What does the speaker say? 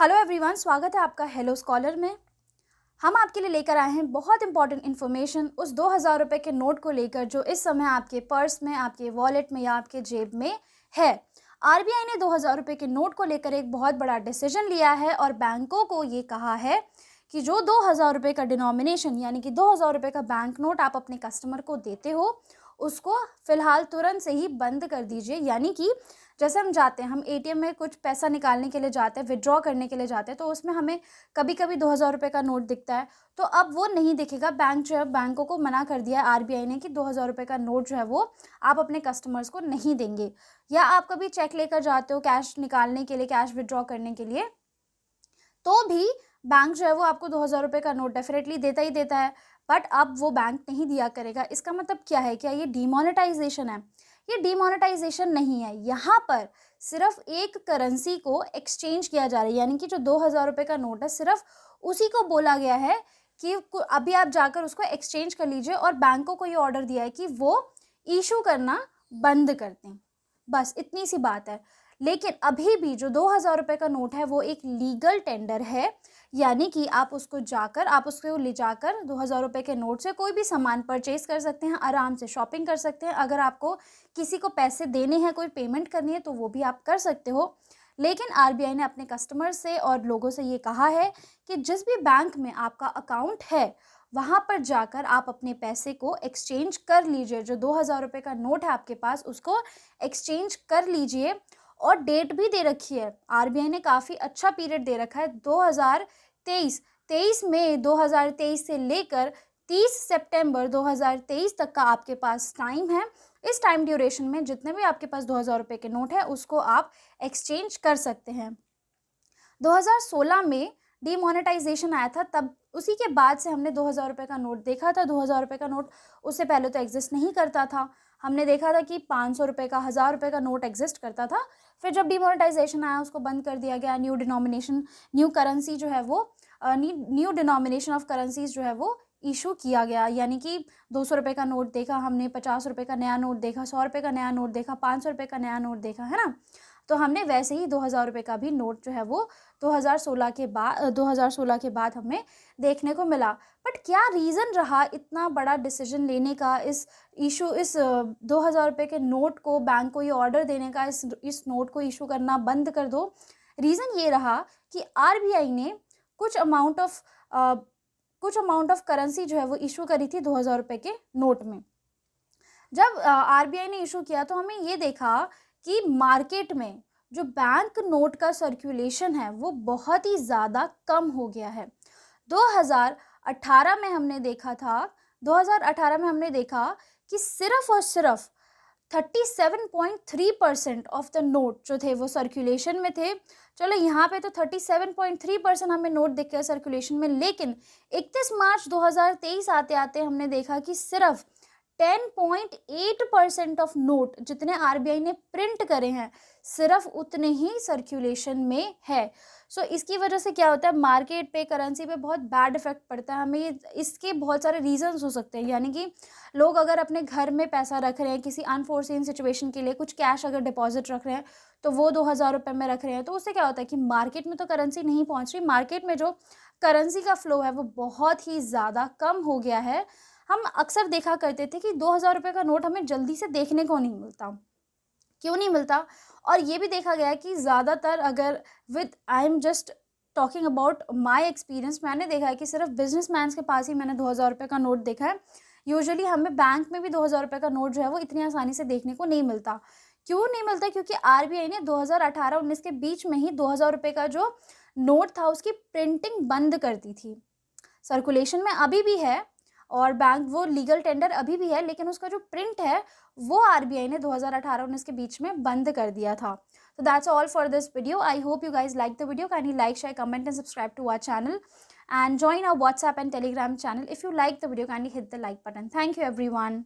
Hello everyone, स्वागत है आपका हेलो स्कॉलर में। हम आपके लिए लेकर आए हैं बहुत इंपॉर्टेंट इन्फॉर्मेशन उस 2000 रुपये के नोट को लेकर जो इस समय आपके पर्स में, आपके वॉलेट में या आपके जेब में है। आरबीआई ने 2000 रुपये के नोट को लेकर एक बहुत बड़ा डिसीजन लिया है और बैंकों को ये कहा है कि जो 2000 रुपये का डिनोमिनेशन यानी कि 2000 रुपये का बैंक नोट आप अपने कस्टमर को देते हो उसको फिलहाल तुरंत से ही बंद कर दीजिए। यानी कि जैसे हम जाते हैं, हम एटीएम में कुछ पैसा निकालने के लिए जाते हैं, विड्रॉ करने के लिए जाते हैं, तो उसमें हमें कभी कभी 2000 रुपये का नोट दिखता है, तो अब वो नहीं दिखेगा। बैंक जो है, बैंकों को मना कर दिया है आरबीआई ने कि 2000 रुपये का नोट जो है वो आप अपने कस्टमर्स को नहीं देंगे। या आप कभी चेक लेकर जाते हो कैश निकालने के लिए, कैश विड्रॉ करने के लिए, तो भी बैंक जो है वो आपको 2000 रुपये का नोट डेफिनेटली देता ही देता है, बट अब वो बैंक नहीं दिया करेगा। इसका मतलब क्या है? क्या ये डीमोनेटाइजेशन है? ये डीमोनेटाइजेशन नहीं है। यहाँ पर सिर्फ एक करेंसी को एक्सचेंज किया जा रहा है, यानी कि जो 2000 रुपये का नोट है सिर्फ उसी को बोला गया है कि अभी आप जाकर उसको एक्सचेंज कर लीजिए, और बैंकों को ये ऑर्डर दिया है कि वो इशू करना बंद कर दें। बस इतनी सी बात है। लेकिन अभी भी जो 2000 रुपये का नोट है वो एक लीगल टेंडर है, यानी कि आप उसको ले जाकर 2000 रुपये के नोट से कोई भी सामान परचेज कर सकते हैं, आराम से शॉपिंग कर सकते हैं। अगर आपको किसी को पैसे देने हैं, कोई पेमेंट करनी है, तो वो भी आप कर सकते हो। लेकिन आरबीआई ने अपने कस्टमर से और लोगों से ये कहा है कि जिस भी बैंक में आपका अकाउंट है वहाँ पर जाकर आप अपने पैसे को एक्सचेंज कर लीजिए। जो 2000 रुपये का नोट है आपके पास उसको एक्सचेंज कर लीजिए। और डेट भी दे रखी है, आरबीआई ने काफ़ी अच्छा पीरियड दे रखा है। 23 मई 2023 से लेकर 30 सितंबर 2023 तक का आपके पास टाइम है। इस टाइम ड्यूरेशन में जितने भी आपके पास 2000 रुपये के नोट है उसको आप एक्सचेंज कर सकते हैं। 2016 में डीमोनेटाइजेशन आया था, तब उसी के बाद से हमने 2000 रुपये का नोट देखा था। 2000 रुपये का नोट उससे पहले तो एग्जिस्ट नहीं करता था। हमने देखा था कि 500 रुपये का, 1000 रुपये का नोट एग्जिस्ट करता था। फिर जब डीमोनेटाइजेशन आया उसको बंद कर दिया गया। न्यू करेंसी जो है वो न्यू डिनोमिनेशन ऑफ करेंसीज जो है वो इशू किया गया। यानी कि 200 रुपये का नोट देखा हमने, 50 रुपये का नया नोट देखा, 100 रुपये का नया नोट देखा, 500 रुपये का नया नोट देखा, है ना। तो हमने वैसे ही 2000 रुपये का भी नोट जो है वो 2016 के बाद हमें देखने को मिला। बट क्या रीज़न रहा इतना बड़ा डिसीजन लेने का, इस 2000 रुपये के नोट को, बैंक को ये ऑर्डर देने का, इस नोट को इशू करना बंद कर दो? रीज़न ये रहा कि आरबीआई ने कुछ अमाउंट ऑफ करेंसी जो है वो इशू करी थी 2000 रुपये के नोट में। जब आरबीआई ने इशू किया तो हमें ये देखा कि मार्केट में जो बैंक नोट का सर्कुलेशन है वो बहुत ही ज़्यादा कम हो गया है। 2018 में हमने देखा कि सिर्फ और सिर्फ 37.3% ऑफ द नोट जो थे वो सर्कुलेशन में थे। चलो यहाँ पे तो 37.3% हमें नोट दिख गया सर्कुलेशन में, लेकिन 31 मार्च 2023 आते आते हमने देखा कि सिर्फ 10.8% ऑफ नोट जितने आरबीआई ने प्रिंट करे हैं सिर्फ उतने ही सर्कुलेशन में है। सो इसकी वजह से क्या होता है, मार्केट पे, करेंसी पे बहुत बैड इफेक्ट पड़ता है। हमें इसके बहुत सारे रीजंस हो सकते हैं। यानी कि लोग अगर अपने घर में पैसा रख रहे हैं किसी अनफोर्सीन सिचुएशन के लिए, कुछ कैश अगर डिपॉजिट रख रहे हैं तो वो 2000 रुपये में रख रहे हैं, तो उससे क्या होता है कि मार्केट में तो करेंसी नहीं पहुँच रही, मार्केट में जो करेंसी का फ्लो है वो बहुत ही ज़्यादा कम हो गया है। हम अक्सर देखा करते थे कि 2000 रुपये का नोट हमें जल्दी से देखने को नहीं मिलता। क्यों नहीं मिलता? और ये भी देखा गया कि ज़्यादातर, अगर I am just talking about my experience, मैंने देखा है कि सिर्फ बिजनेसमैन के पास ही मैंने 2000 रुपये का नोट देखा है। यूजुअली हमें बैंक में भी 2000 रुपये का नोट जो है वो इतनी आसानी से देखने को नहीं मिलता। क्यों नहीं मिलता? क्योंकि आरबीआई ने 2018-19 के बीच में ही 2000 रुपये का जो नोट था उसकी प्रिंटिंग बंद कर दी थी। सर्कुलेशन में अभी भी है और बैंक वो लीगल टेंडर अभी भी है, लेकिन उसका जो प्रिंट है वो आरबीआई ने 2018-19 के बीच में बंद कर दिया था। So that's all for this video. I hope you guys like the video. Kindly like, share, comment and subscribe to our channel and join our WhatsApp and Telegram channel. If you like the video, kindly hit the like button. Thank you everyone.